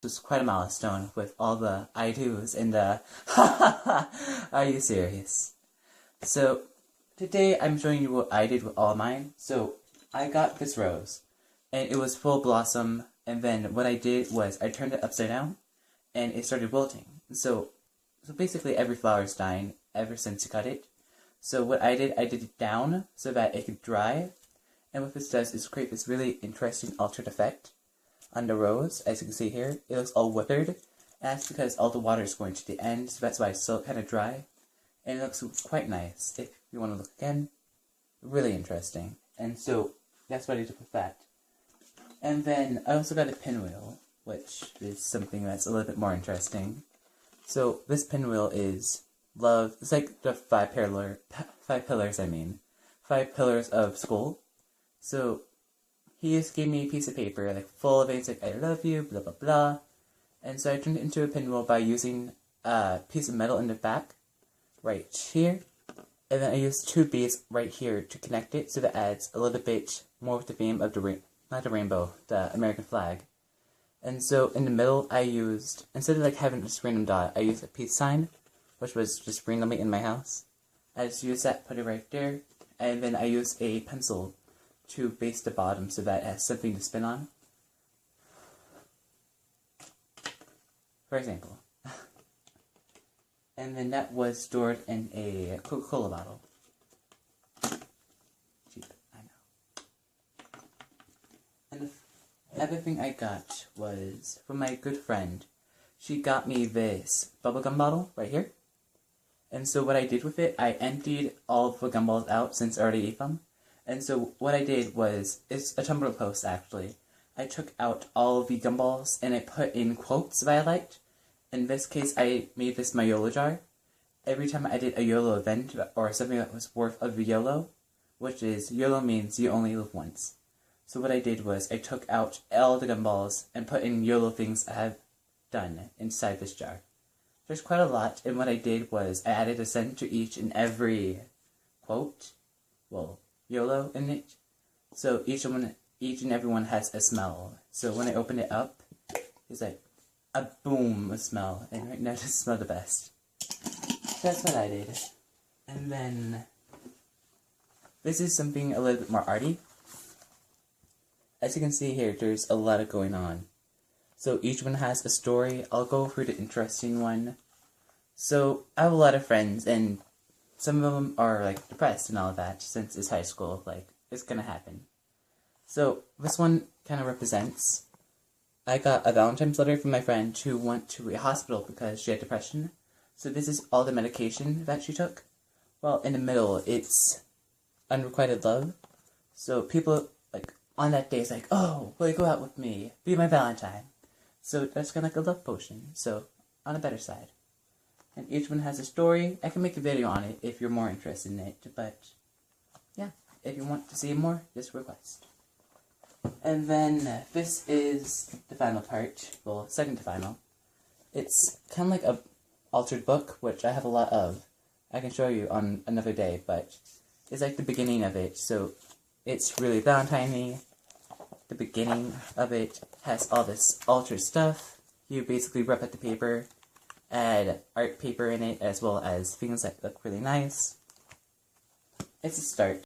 was quite a milestone with all the I do's and the are you serious? So today I'm showing you what I did with all mine. So I got this rose and it was full blossom, and then what I did was I turned it upside down and it started wilting. So basically every flower is dying ever since you cut it. So what I did it down so that it could dry, and what this does is create this really interesting altered effect on the rose. As you can see here, it looks all withered, and that's because all the water is going to the end, so that's why it's still kind of dry, and it looks quite nice. If you want to look again, really interesting. And so that's what I did with that. And then I also got a pinwheel, which is something that's a little bit more interesting. So this pinwheel is love. It's like the five pillars of school. So he just gave me a piece of paper, like full of things like I love you, blah blah blah. And so I turned it into a pinwheel by using a piece of metal in the back, right here. And then I used two beads right here to connect it, so that adds a little bit more with the theme of the the American flag. And so in the middle, I used, instead of like having this random dot, I used a peace sign, which was just randomly in my house. I just used that, put it right there, and then I used a pencil to base the bottom so that it has something to spin on. For example. And then that was stored in a Coca-Cola bottle. Cheap, I know. And the other thing I got was from my good friend. She got me this bubblegum bottle right here. And so what I did with it, I emptied all of the gumballs out since I already ate them. And so what I did was, it's a Tumblr post actually. I took out all of the gumballs and I put in quotes that I liked. In this case, I made this my YOLO jar. Every time I did a YOLO event or something that was worth of the YOLO, which is, YOLO means you only live once. So what I did was I took out all the gumballs and put in YOLO things I have done inside this jar. There's quite a lot, and what I did was I added a scent to each and every quote, well, YOLO in it. So each and every one has a smell. So when I open it up, it's like a boom of smell, and right now it doesn't smell the best. That's what I did. And then this is something a little bit more arty. As you can see here, there's a lot of going on. So each one has a story. I'll go through the interesting one. So I have a lot of friends, and some of them are like depressed and all that since it's high school. Like, it's gonna happen. So this one kind of represents, I got a Valentine's letter from my friend who went to a hospital because she had depression. So this is all the medication that she took. Well, in the middle, it's unrequited love. So people, like, on that day, it's like, oh, will you go out with me? Be my Valentine. So that's kind of like a love potion. So, on a better side. And each one has a story. I can make a video on it if you're more interested in it. But, yeah, if you want to see more, just request. And then, this is the final part. Well, second to final. It's kind of like a altered book, which I have a lot of. I can show you on another day, but it's like the beginning of it. So, it's really Valentine-y. The beginning of it has all this altered stuff. You basically rip out the paper, add art paper in it, as well as things that look really nice. It's a start.